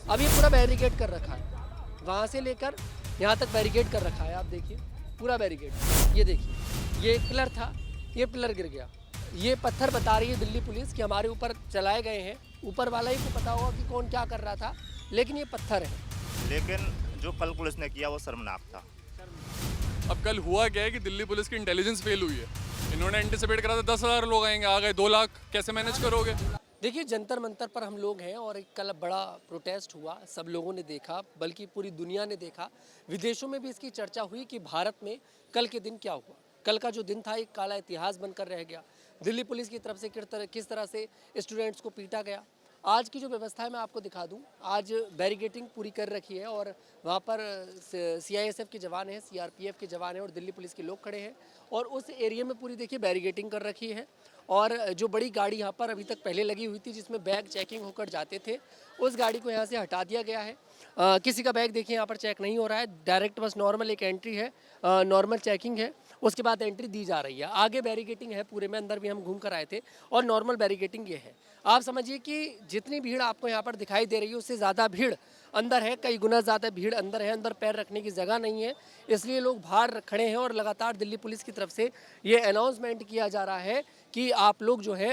अब ये पूरा बैरिकेड कर रखा है, वहाँ से लेकर यहाँ तक बैरिकेड कर रखा है। आप देखिए पूरा बैरिकेड, ये देखिए ये एक पिलर था, ये पिलर गिर गया। ये पत्थर बता रही है दिल्ली पुलिस कि हमारे ऊपर चलाए गए हैं। ऊपर वाला ही को पता होगा कि कौन क्या कर रहा था, लेकिन ये पत्थर है। लेकिन जो कल पुलिस ने किया वो शर्मनाक था। अब कल हुआ क्या है कि दिल्ली पुलिस की इंटेलिजेंस फेल हुई है। इन्होंने एंटिसिपेट करा था 10,000 लोग आएंगे, आ गए 2 लाख, कैसे मैनेज करोगे? देखिए जंतर मंतर पर हम लोग हैं और एक कल बड़ा प्रोटेस्ट हुआ, सब लोगों ने देखा, बल्कि पूरी दुनिया ने देखा। विदेशों में भी इसकी चर्चा हुई कि भारत में कल के दिन क्या हुआ। कल का जो दिन था एक काला इतिहास बनकर रह गया। दिल्ली पुलिस की तरफ से किस तरह से स्टूडेंट्स को पीटा गया। आज की जो व्यवस्था है मैं आपको दिखा दूं। आज बैरिकेडिंग पूरी कर रखी है और वहाँ पर CISF के जवान हैं, CRPF के जवान हैं और दिल्ली पुलिस के लोग खड़े हैं और उस एरिया में पूरी देखिए बैरिकेडिंग कर रखी है। और जो बड़ी गाड़ी यहाँ पर अभी तक पहले लगी हुई थी जिसमें बैग चेकिंग होकर जाते थे, उस गाड़ी को यहाँ से हटा दिया गया है। किसी का बैग देखिए यहाँ पर चेक नहीं हो रहा है, डायरेक्ट बस नॉर्मल एक एंट्री है, नॉर्मल चेकिंग है, उसके बाद एंट्री दी जा रही है। आगे बैरिकेटिंग है पूरे में, अंदर भी हम घूम कर आए थे और नॉर्मल बैरिकेटिंग ये है। आप समझिए कि जितनी भीड़ आपको यहाँ पर दिखाई दे रही है उससे ज़्यादा भीड़ अंदर है, कई गुना ज़्यादा भीड़ अंदर है। अंदर पैर रखने की जगह नहीं है, इसलिए लोग बाहर खड़े हैं और लगातार दिल्ली पुलिस की तरफ से ये अनाउंसमेंट किया जा रहा है कि आप लोग जो है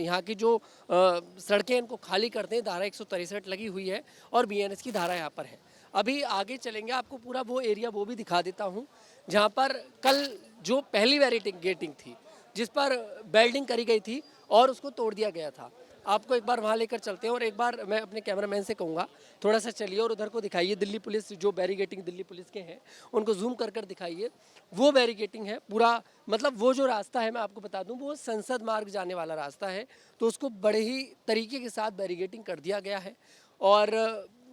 यहाँ की जो सड़कें इनको खाली कर दें। धारा 163 लगी हुई है और BNS की धारा यहाँ पर है। अभी आगे चलेंगे, आपको पूरा वो एरिया वो भी दिखा देता हूँ जहाँ पर कल जो पहली बैरिकेडिंग थी जिस पर बेल्डिंग करी गई थी और उसको तोड़ दिया गया था। आपको एक बार वहाँ लेकर चलते हैं और एक बार मैं अपने कैमरामैन से कहूँगा थोड़ा सा चलिए और उधर को दिखाइए। दिल्ली पुलिस जो बैरिकेडिंग दिल्ली पुलिस के हैं उनको जूम कर कर दिखाइए। वो बैरिकेडिंग है पूरा, मतलब वो जो रास्ता है मैं आपको बता दूं वो संसद मार्ग जाने वाला रास्ता है, तो उसको बड़े ही तरीके के साथ बैरिकेडिंग कर दिया गया है और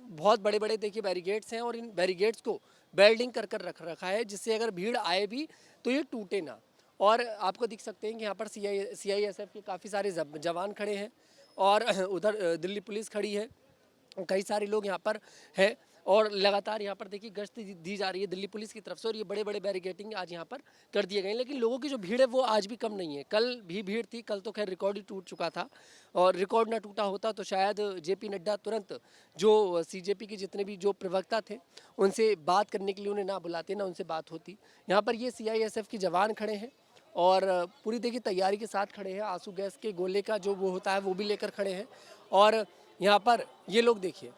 बहुत बड़े बड़े देखिए बैरिकेड्स हैं और इन बैरिकेड्स को बेल्डिंग कर कर रख रखा है जिससे अगर भीड़ आए भी तो ये टूटे ना। और आपको दिख सकते हैं कि यहाँ पर CISF के काफ़ी सारे जवान खड़े हैं और उधर दिल्ली पुलिस खड़ी है, कई सारे लोग यहाँ पर हैं और लगातार यहाँ पर देखिए गश्त दी जा रही है दिल्ली पुलिस की तरफ से और ये बड़े बड़े बैरिकेडिंग आज यहाँ पर कर दिए गए हैं। लेकिन लोगों की जो भीड़ है वो आज भी कम नहीं है। कल भी भीड़ थी, कल तो खैर रिकॉर्ड ही टूट चुका था और रिकॉर्ड ना टूटा होता तो शायद JP नड्डा तुरंत जो CJP के जितने भी जो प्रवक्ता थे उनसे बात करने के लिए उन्हें ना बुलाते, ना उनसे बात होती। यहाँ पर ये CISF के जवान खड़े हैं और पूरी देखिए तैयारी के साथ खड़े हैं। आंसू गैस के गोले का जो वो होता है वो भी लेकर खड़े हैं और यहाँ पर ये लोग देखिए,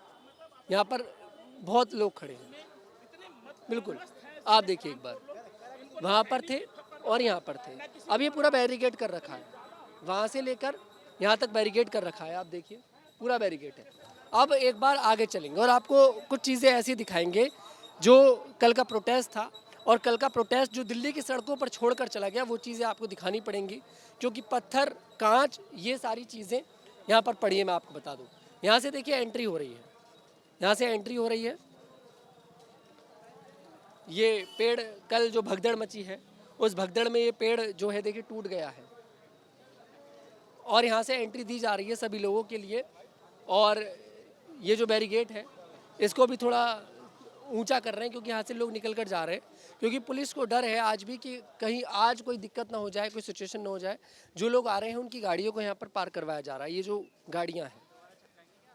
यहाँ पर बहुत लोग खड़े हैं। बिल्कुल आप देखिए एक बार, वहाँ पर थे और यहाँ पर थे। अब ये पूरा बैरिकेड कर रखा है, वहाँ से लेकर यहाँ तक बैरिकेड कर रखा है। आप देखिए पूरा बैरिकेड है। अब एक बार आगे चलेंगे और आपको कुछ चीज़ें ऐसी दिखाएंगे जो कल का प्रोटेस्ट था और कल का प्रोटेस्ट जो दिल्ली की सड़कों पर छोड़कर चला गया, वो चीज़ें आपको दिखानी पड़ेंगी क्योंकि पत्थर, कांच, ये सारी चीज़ें यहाँ पर पड़ी है। मैं आपको बता दूँ, यहाँ से देखिए एंट्री हो रही है, यहाँ से एंट्री हो रही है। ये पेड़ कल जो भगदड़ मची है उस भगदड़ में ये पेड़ जो है देखिए टूट गया है और यहाँ से एंट्री दी जा रही है सभी लोगों के लिए। और ये जो बैरिकेड है इसको भी थोड़ा ऊंचा कर रहे हैं क्योंकि यहाँ से लोग निकल कर जा रहे हैं, क्योंकि पुलिस को डर है आज भी कि कहीं आज कोई दिक्कत ना हो जाए, कोई सिचुएशन ना हो जाए। जो लोग आ रहे हैं उनकी गाड़ियों को यहाँ पर पार्क करवाया जा रहा है। ये जो गाड़ियाँ हैं,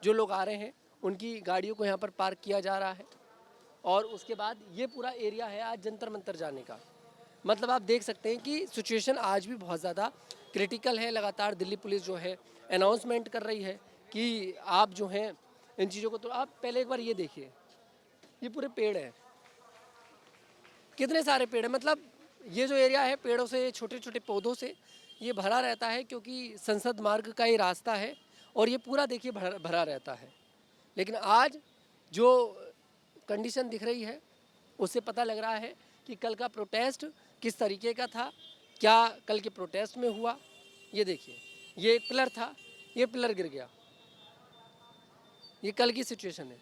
जो लोग आ रहे हैं उनकी गाड़ियों को यहाँ पर पार्क किया जा रहा है और उसके बाद ये पूरा एरिया है आज जंतर मंतर जाने का। मतलब आप देख सकते हैं कि सिचुएशन आज भी बहुत ज़्यादा क्रिटिकल है। लगातार दिल्ली पुलिस जो है अनाउंसमेंट कर रही है कि आप जो हैं इन चीज़ों को, तो आप पहले एक बार ये देखिए, ये पूरे पेड़ हैं, कितने सारे पेड़ हैं। मतलब ये जो एरिया है पेड़ों से, छोटे छोटे पौधों से ये भरा रहता है क्योंकि संसद मार्ग का ये रास्ता है और ये पूरा देखिए भरा रहता है। लेकिन आज जो कंडीशन दिख रही है उससे पता लग रहा है कि कल का प्रोटेस्ट किस तरीके का था, क्या कल के प्रोटेस्ट में हुआ। ये देखिए ये एक पिलर था, ये पिलर गिर गया, ये कल की सिचुएशन है।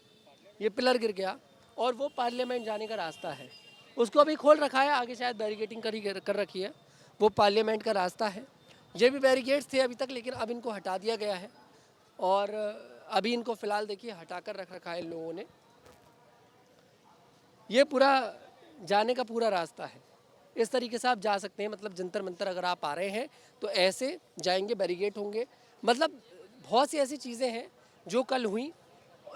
ये पिलर गिर गया और वो पार्लियामेंट जाने का रास्ता है, उसको अभी खोल रखा है, आगे शायद बैरिकेडिंग कर रखी है, वो पार्लियामेंट का रास्ता है। ये भी बैरिकेड्स थे अभी तक लेकिन अब इनको हटा दिया गया है और अभी इनको फ़िलहाल देखिए हटा कर रख रखा है इन लोगों ने। ये पूरा जाने का पूरा रास्ता है, इस तरीके से आप जा सकते हैं। मतलब जंतर मंतर अगर आप आ रहे हैं तो ऐसे जाएंगे, बैरिकेड होंगे। मतलब बहुत सी ऐसी चीज़ें हैं जो कल हुई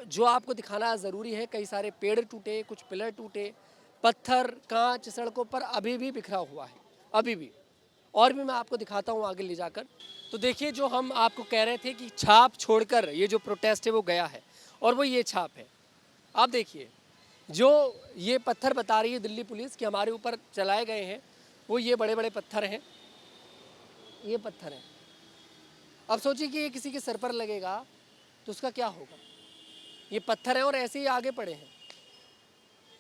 जो आपको दिखाना ज़रूरी है, कई सारे पेड़ टूटे, कुछ पिलर टूटे, पत्थर कांच सड़कों पर अभी भी बिखरा हुआ है, अभी भी। और भी मैं आपको दिखाता हूँ आगे ले जाकर। तो देखिए, जो हम आपको कह रहे थे कि छाप छोड़कर ये जो प्रोटेस्ट है वो गया है, और वो ये छाप है। आप देखिए, जो ये पत्थर बता रही है दिल्ली पुलिस कि हमारे ऊपर चलाए गए हैं, वो ये बड़े बड़े पत्थर हैं, ये पत्थर हैं। अब सोचिए कि ये किसी के सर पर लगेगा तो उसका क्या होगा। ये पत्थर हैं और ऐसे ही आगे पड़े हैं,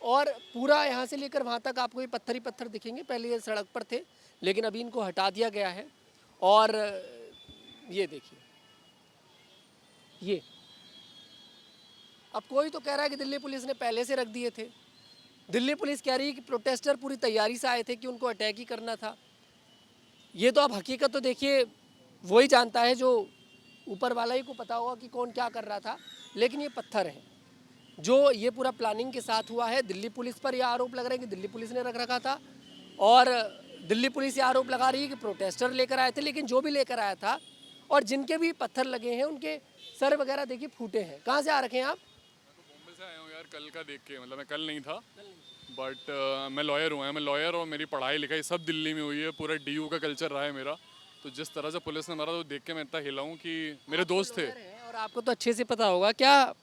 और पूरा यहाँ से लेकर वहाँ तक आपको ये पत्थर ही पत्थर दिखेंगे। पहले ये सड़क पर थे, लेकिन अभी इनको हटा दिया गया है। और ये देखिए, ये अब कोई तो कह रहा है कि दिल्ली पुलिस ने पहले से रख दिए थे। दिल्ली पुलिस कह रही है कि प्रोटेस्टर पूरी तैयारी से आए थे कि उनको अटैक ही करना था। ये तो अब हकीकत तो देखिए वही जानता है, जो ऊपर वाला ही को पता होगा कि कौन क्या कर रहा था। लेकिन ये पत्थर हैं, जो ये पूरा प्लानिंग के साथ हुआ है। दिल्ली पुलिस पर यह आरोप लग रहा है कि दिल्ली पुलिस ने रख रखा था, और दिल्ली पुलिस ये आरोप लगा रही है कि प्रोटेस्टर लेकर आए थे। लेकिन जो भी लेकर आया था, और जिनके भी पत्थर लगे हैं, उनके सर वगैरह देखिए फूटे हैं। कहाँ से आ रखे हैं आप? बॉम्बे से आया हूँ यार, कल का देख के। मतलब मैं कल नहीं था, बट मैं लॉयर हूँ। मैं लॉयर, और मेरी पढ़ाई लिखाई सब दिल्ली में हुई है। पूरा डीयू का कल्चर रहा है मेरा। तो जिस तरह से पुलिस ने मारा, तो देख के मैं इतना हिला हूँ कि मेरे दोस्त थे। और आपको तो अच्छे से पता होगा, क्या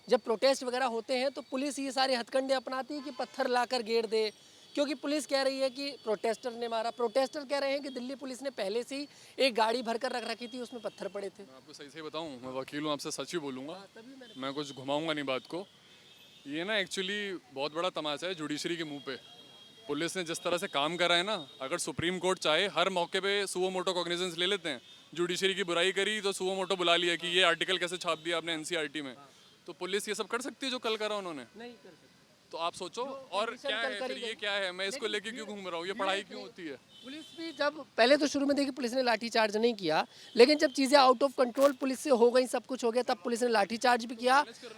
जब प्रोटेस्ट वगैरह होते हैं तो पुलिस ये सारे हथकंडे अपनाती है कि पत्थर लाकर घेर दे, क्योंकि पुलिस कह रही है कि प्रोटेस्टर ने मारा। प्रोटेस्टर कह रहे हैं कि दिल्ली पुलिस ने पहले से ही एक गाड़ी भरकर रख रखी थी, उसमें पत्थर पड़े थे। मैं आपको सही से बताऊँ, मैं वकील हूँ, आपसे सच ही बोलूँगा। मैं कुछ घुमाऊंगा नहीं बात को। ये ना एक्चुअली बहुत बड़ा तमाशा है जुडिशरी के मुंह पे। पुलिस ने जिस तरह से काम करा है ना, अगर सुप्रीम कोर्ट चाहे हर मौके पे सुओ मोटो कॉग्निजेंस ले लेते हैं। जुडिशरी की बुराई करी तो सुओ मोटो बुला लिया कि ये आर्टिकल कैसे छाप दिया आपने एनसीईआरटी में। तो पुलिस ये सब कर सकती है जो कल करा उन्होंने? नहीं कर सकते। तो आप सोचो। और क्या है फिर, ये क्या है? मैं इसको लेके क्यों घूम रहा हूँ? ये पढ़ाई क्यों होती है? पुलिस भी जब पहले तो शुरू में देखिए पुलिस ने लाठीचार्ज नहीं किया, लेकिन जब चीज़ें आउट ऑफ कंट्रोल पुलिस से हो गई, सब कुछ हो गया, तब पुलिस ने लाठीचार्ज भी किया,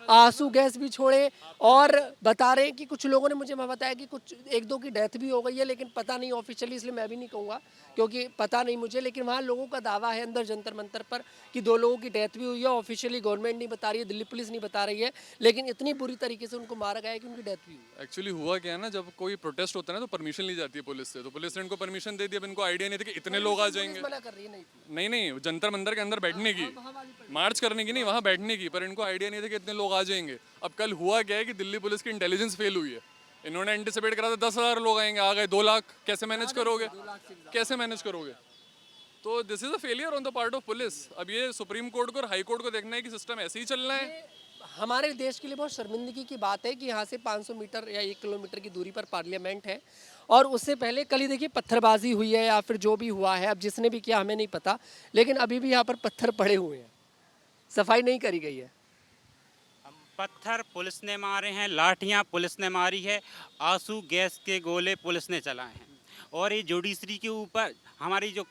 आंसू गैस भी छोड़े। और बता रहे हैं कि कुछ लोगों ने मुझे बताया कि कुछ एक दो की डेथ भी हो गई है, लेकिन पता नहीं ऑफिशियली, इसलिए मैं भी नहीं कहूँगा क्योंकि पता नहीं मुझे। लेकिन वहाँ लोगों का दावा है अंदर जंतर मंतर पर कि 2 लोगों की डेथ भी हुई है। ऑफिशियली गवर्नमेंट नहीं बता रही है, दिल्ली पुलिस नहीं बता रही है, लेकिन इतनी बुरी तरीके से उनको मारा गया है कि उनकी डेथ भी हुई है। एक्चुअली हुआ क्या है ना, जब कोई प्रोटेस्ट होता है ना, तो परमिशन ली जाती है पुलिस से। तो पुलिस ने इनको परमिशन दे दी। अब इनको आइडिया नहीं था कि इतने लोग आ जाएंगे। मना कर रही है, नहीं थी। नहीं, जंतर मंतर के अंदर बैठने की, मार्च करने की नहीं, वहाँ बैठने की। पर इनको आइडिया नहीं था कि इतने लोग आ जाएंगे। अब कल हुआ क्या है कि दिल्ली पुलिस की इंटेलिजेंस फेल हुई है। इन्होंने एंटिसिपेट करा था 10,000 लोग आएंगे, आ गए 2 लाख। कैसे मैनेज करोगे? कैसे मैनेज करोगे? तो this is a failure on the part of police. अब ये सुप्रीम कोर्ट को और हाई कोर्ट को देखना है कि सिस्टम ऐसे ही चलना है। हमारे देश के लिए बहुत शर्मिंदगी की बात है कि यहाँ से 500 मीटर या 1 किलोमीटर की दूरी पर पार्लियामेंट है, और उससे पहले कल ही देखिए पत्थरबाजी हुई है, या फिर जो भी हुआ है, अब जिसने भी किया हमें नहीं पता, लेकिन अभी भी यहाँ पर पत्थर पड़े हुए हैं, सफाई नहीं करी गई है। पत्थर पुलिस ने मारे हैं, लाठियां पुलिस ने मारी है, आंसू गैस के गोले पुलिस ने चलाए हैं। और ये जुडिशरी के ऊपर, हमारी जो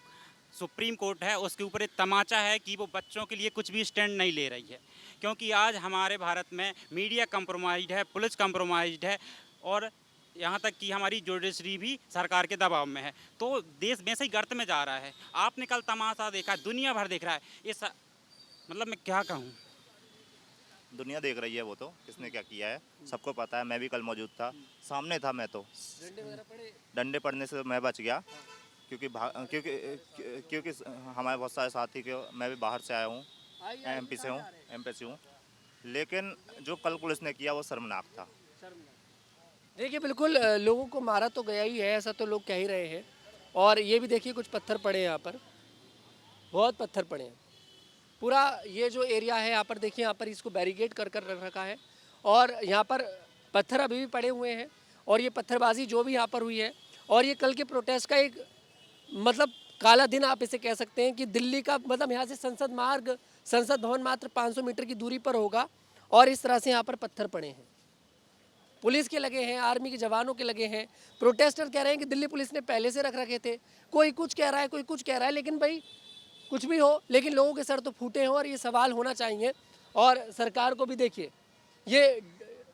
सुप्रीम कोर्ट है उसके ऊपर एक तमाचा है कि वो बच्चों के लिए कुछ भी स्टैंड नहीं ले रही है। क्योंकि आज हमारे भारत में मीडिया कंप्रोमाइज्ड है, पुलिस कंप्रोमाइज्ड है, और यहाँ तक कि हमारी जुडिशरी भी सरकार के दबाव में है। तो देश वैसे ही गर्त में जा रहा है। आपने कल तमाशा देखा, दुनिया भर देख रहा है। इस मतलब मैं क्या कहूँ, दुनिया देख रही है वो तो, किसने क्या किया है सबको पता है। मैं भी कल मौजूद था, सामने था मैं तो। डंडे पड़ने से मैं बच गया, क्योंकि हमारे बहुत सारे साथी के, मैं भी बाहर से आया हूँ, एमपी से हूँ। लेकिन जो कल पुलिस ने किया वो शर्मनाक था। देखिए बिल्कुल, लोगों को मारा तो गया ही है, ऐसा तो लोग कह ही रहे हैं। और ये भी देखिए कुछ पत्थर पड़े हैं यहाँ पर, बहुत पत्थर पड़े हैं। पूरा ये जो एरिया है यहाँ पर देखिए, यहाँ पर इसको बैरिकेड कर कर रख रखा है, और यहाँ पर पत्थर अभी भी पड़े हुए हैं। और ये पत्थरबाजी जो भी यहाँ पर हुई है, और ये कल के प्रोटेस्ट का एक मतलब काला दिन आप इसे कह सकते हैं कि दिल्ली का मतलब यहाँ से संसद भवन मात्र 500 मीटर की दूरी पर होगा, और इस तरह से यहाँ पर पत्थर पड़े हैं। पुलिस के लगे हैं, आर्मी के जवानों के लगे हैं। प्रोटेस्टर कह रहे हैं कि दिल्ली पुलिस ने पहले से रख रखे थे। कोई कुछ कह रहा है, कोई कुछ कह रहा है, लेकिन भाई कुछ भी हो, लेकिन लोगों के सर तो फूटे हैं, और ये सवाल होना चाहिए। और सरकार को भी देखिए, ये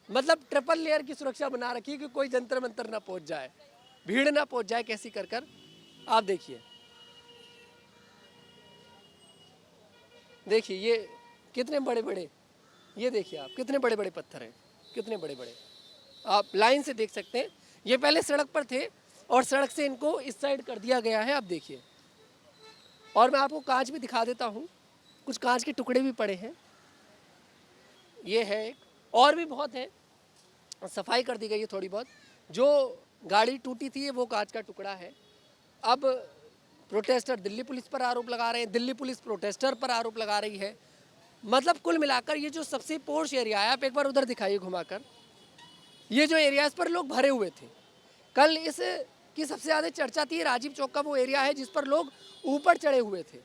मतलब ट्रिपल लेयर की सुरक्षा बना रखी है कि कोई जंतर मंतर ना पहुंच जाए, भीड़ ना पहुंच जाए कैसी कर कर। आप देखिए ये कितने बड़े बड़े ये देखिए आप, कितने बड़े बड़े पत्थर हैं, कितने बड़े बड़े, आप लाइन से देख सकते हैं। ये पहले सड़क पर थे और सड़क से इनको इस साइड कर दिया गया है, आप देखिए। और मैं आपको कांच भी दिखा देता हूँ, कुछ कांच के टुकड़े भी पड़े हैं, ये है एक, और भी बहुत है, सफाई कर दी गई है थोड़ी बहुत। जो गाड़ी टूटी थी वो कांच का टुकड़ा है। अब प्रोटेस्टर दिल्ली पुलिस पर आरोप लगा रहे हैं, दिल्ली पुलिस प्रोटेस्टर पर आरोप लगा रही है। मतलब कुल मिलाकर ये जो सबसे पोर्श एरिया है, आप एक बार उधर दिखाइए घुमाकर, ये जो एरियाज पर लोग भरे हुए थे, कल इस की सबसे ज़्यादा चर्चा थी। राजीव चौक का वो एरिया है जिस पर लोग ऊपर चढ़े हुए थे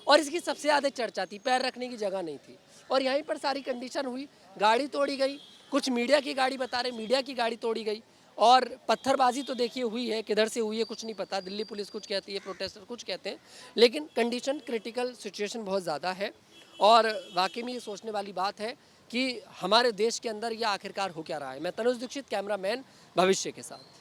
और इसकी सबसे ज़्यादा चर्चा थी, पैर रखने की जगह नहीं थी। और यहीं पर सारी कंडीशन हुई, गाड़ी तोड़ी गई, कुछ मीडिया की गाड़ी बता रहे, मीडिया की गाड़ी तोड़ी गई। और पत्थरबाजी तो देखिए हुई है, किधर से हुई है कुछ नहीं पता, दिल्ली पुलिस कुछ कहती है, प्रोटेस्टर कुछ कहते हैं, लेकिन कंडीशन क्रिटिकल सिचुएशन बहुत ज़्यादा है। और वाकई में ये सोचने वाली बात है कि हमारे देश के अंदर यह आखिरकार हो क्या रहा है। मैं तनुज दीक्षित, कैमरामैन भविष्य के साथ।